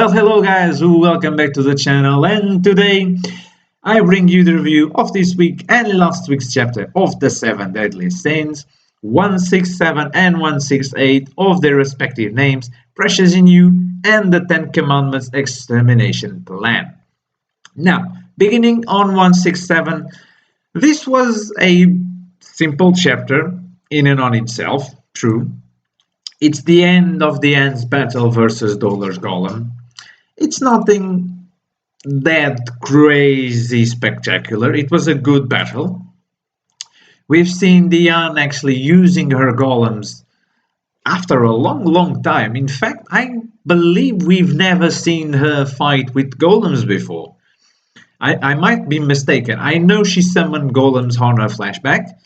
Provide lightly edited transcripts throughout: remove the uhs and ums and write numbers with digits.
Well, hello guys, welcome back to the channel, and today I bring you the review of this week and last week's chapter of the 7 Deadly Sins, 167 and 168 of their respective names, Precious in You, and the 10 Commandments Extermination Plan. Now, beginning on 167, this was a simple chapter in and on itself, true. It's the end of the Ants battle versus Dollar's Golem. It's nothing that crazy spectacular. It was a good battle. We've seen Diane actually using her golems after a long time. In fact, I believe we've never seen her fight with golems before. I might be mistaken. I know she summoned golems on her flashback,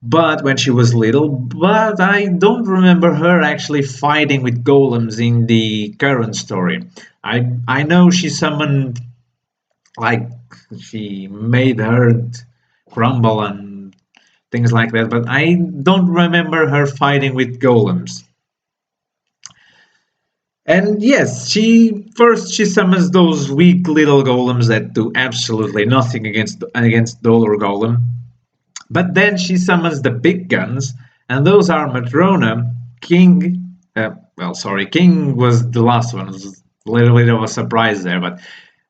but when she was little, but I don't remember her actually fighting with golems in the current story. I know she summoned, like, she made her crumble and things like that, but I don't remember her fighting with golems. And yes, she summons those weak little golems that do absolutely nothing against Dollar Golem. But then she summons the big guns, and those are Matrona, King. King was the last one. It was a little bit of a surprise there, but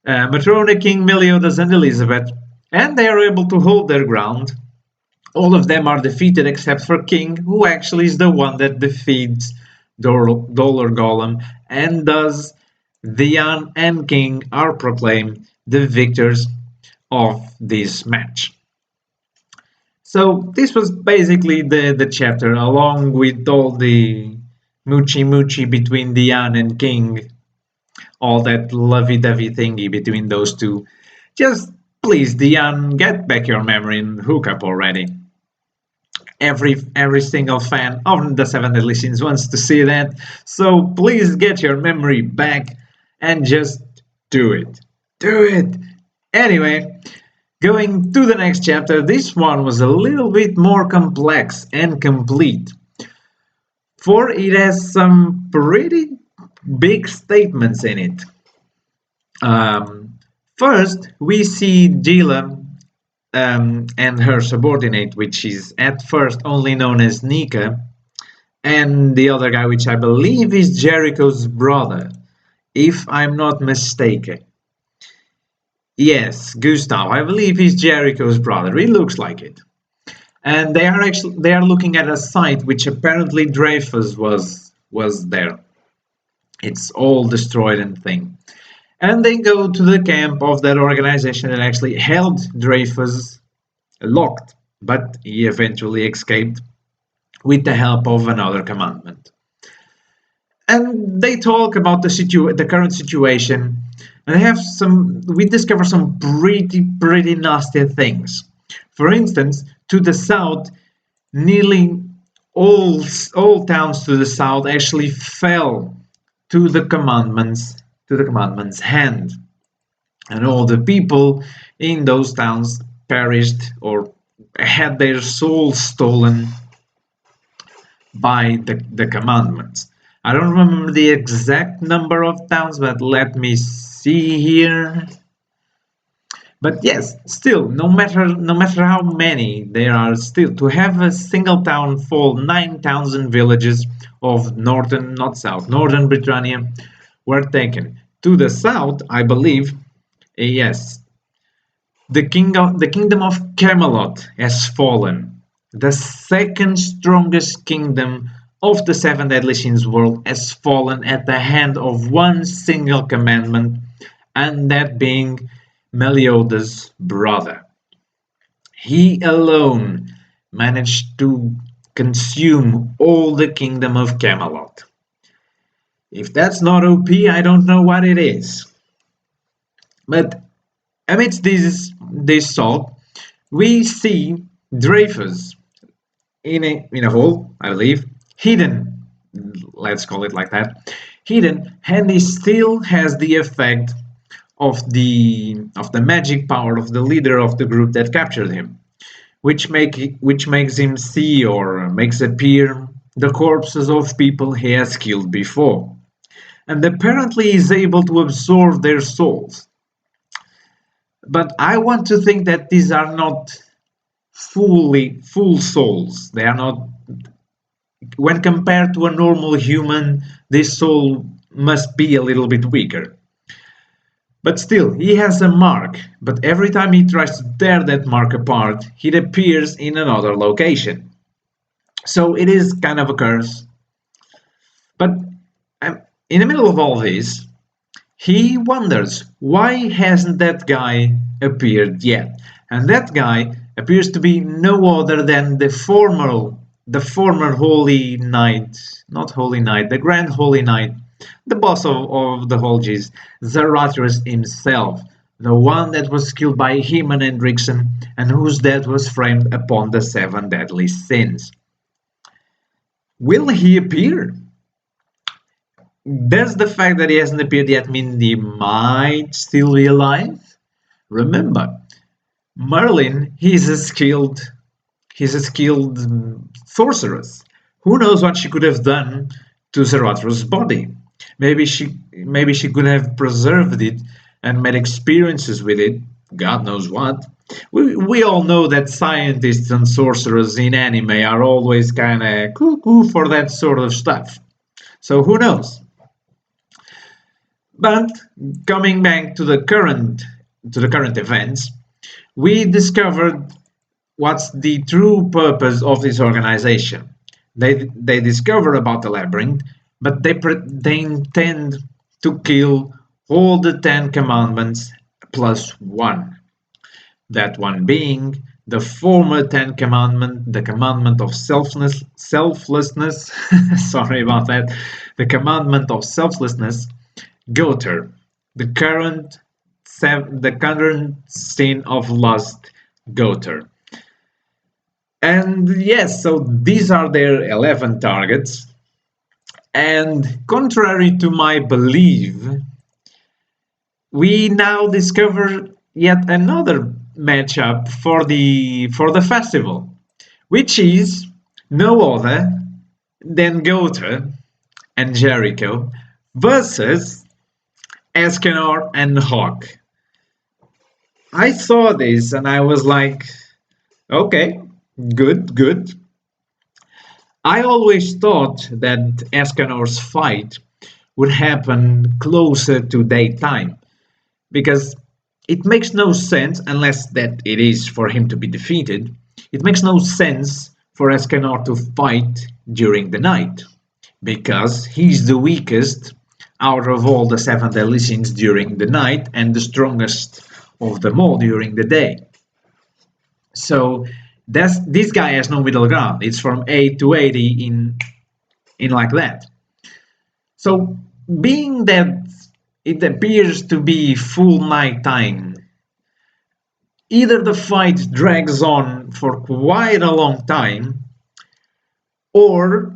Matrona, King, Meliodas, and Elizabeth, and they are able to hold their ground. All of them are defeated except for King, who actually is the one that defeats Dollar Golem, and thus Diane and King are proclaimed the victors of this match. So this was basically the chapter, along with all the moochie between Diane and King, all that lovey-dovey thingy between those two. Just please, Diane, get back your memory and hook up already. Every single fan of the 7 Deadly Sins wants to see that, so please get your memory back and just do it. Do it! Anyway, going to the next chapter, this one was a little bit more complex and complete, for it has some pretty big statements in it. First, we see Gila and her subordinate, which is at first only known as Nika, and the other guy, which I believe is Jericho's brother, if I'm not mistaken. Yes, Gustav, I believe he's Jericho's brother. He looks like it. And they are looking at a site which apparently Dreyfus was there. It's all destroyed and thing. And they go to the camp of that organization that actually held Dreyfus locked, but he eventually escaped with the help of another commandment. And they talk about the current situation, and we discover some pretty nasty things. For instance, to the south, nearly all towns to the south actually fell to the commandment's hand, and all the people in those towns perished or had their souls stolen by the commandments. I don't remember the exact number of towns, but let me see here. But yes, still, no matter how many there are, still to have a single town fall, 9,000 villages of northern Britannia were taken. To the south, I believe, yes, the kingdom of Camelot has fallen. The second strongest kingdom of the 7 Deadly Sins world has fallen at the hand of one single commandment, and that being Meliodas' brother. He alone managed to consume all the kingdom of Camelot. If that's not OP, I don't know what it is. But amidst this assault, we see Dreyfus in a hole, I believe, hidden. Let's call it like that. Hidden, and he still has the effect of the magic power of the leader of the group that captured him, which makes him see or makes appear the corpses of people he has killed before. and apparently is able to absorb their souls. But I want to think that these are not full souls. They are not, when compared to a normal human, this soul must be a little bit weaker. But still, he has a mark, but every time he tries to tear that mark apart, it appears in another location. So it is kind of a curse. But in the middle of all this, he wonders why hasn't that guy appeared yet? And that guy appears to be no other than the former Holy Knight, not Holy Knight, the Grand Holy Knight, the boss of the Holgies, Zarathustra himself, the one that was killed by Heman Hendrickson and whose death was framed upon the seven deadly sins. Will he appear? Does the fact that he hasn't appeared yet mean he might still be alive? Remember, Merlin, he's a skilled sorceress. Who knows what she could have done to Zarathustra's body? Maybe she could have preserved it and made experiences with it. God knows what. We all know that scientists and sorcerers in anime are always kind of cuckoo for that sort of stuff. So who knows? But coming back to the current events, we discovered what's the true purpose of this organization. They discover about the labyrinth, but they intend to kill all the Ten Commandments plus one. That one being the former Ten Commandment, the commandment of selflessness. Sorry about that. The commandment of selflessness, Gowther, the current sin of lust, Gowther. And yes, so these are their 11 targets. And contrary to my belief, we now discover yet another matchup for the festival, which is no other than Gowther and Jericho versus Escanor and Hawk. I saw this and I was like, okay, good, good. I always thought that Escanor's fight would happen closer to daytime because it makes no sense unless that it is for him to be defeated. It makes no sense for Escanor to fight during the night because he's the weakest out of all the seven deadly sins during the night and the strongest of them all during the day. So this guy has no middle ground. It's from 8 to 80 in like that. So being that it appears to be full night time, either the fight drags on for quite a long time, or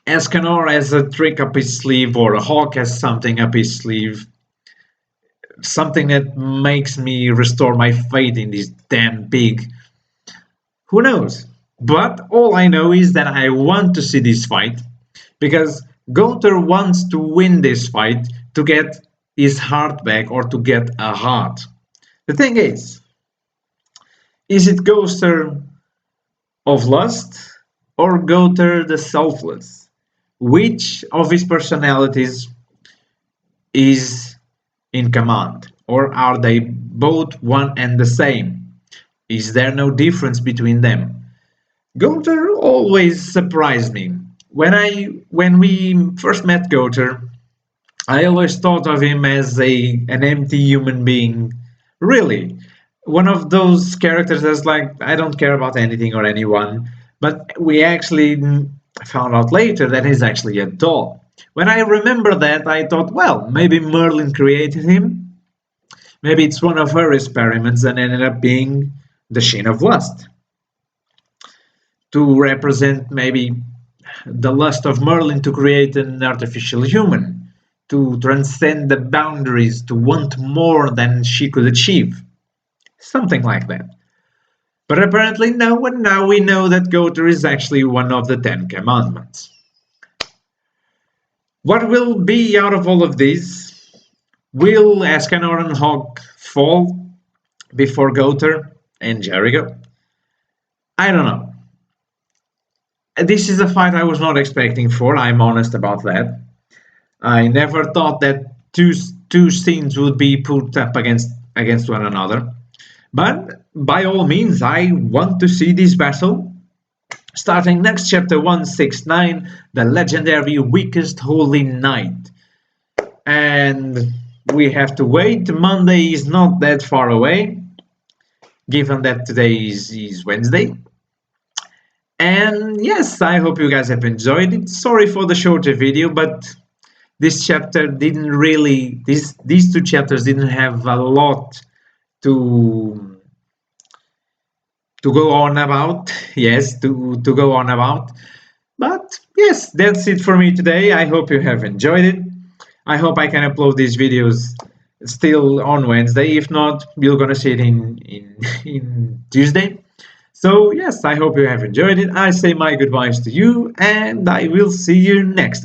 Escanor has a trick up his sleeve, or a Hawk has something up his sleeve, something that makes me restore my faith in this damn pig. Who knows? But all I know is that I want to see this fight because Gowther wants to win this fight to get his heart back or to get a heart. The thing is it Gowther of lust or Gowther the selfless? Which of his personalities is in command? Or are they both one and the same? Is there no difference between them? Gowther always surprised me. When we first met Gowther, I always thought of him as an empty human being. Really, one of those characters that's like, I don't care about anything or anyone. But we actually found out later that he's actually a doll. When I remember that, I thought, well, maybe Merlin created him. Maybe it's one of her experiments and ended up being the Shin of Lust to represent maybe the lust of Merlin to create an artificial human, to transcend the boundaries, to want more than she could achieve. Something like that. But apparently no, and now we know that Gowther is actually one of the Ten Commandments. What will be out of all of this? Will Escanor and Hawk fall before Gowther and Jericho? I don't know. This is a fight I was not expecting for. I'm honest about that. I never thought that two scenes would be put up against one another. But by all means, I want to see this battle. Starting next chapter 169, the legendary Weakest Holy Knight. And we have to wait. Monday is not that far away, given that today is Wednesday. And yes, I hope you guys have enjoyed it. Sorry for the shorter video, but this chapter didn't really these two chapters didn't have a lot to go on about. Yes, to go on about. But yes, that's it for me today. I hope you have enjoyed it. I hope I can upload these videos still on Wednesday. If not, you're gonna see it in Tuesday. So yes, I hope you have enjoyed it. I say my goodbyes to you, and I will see you next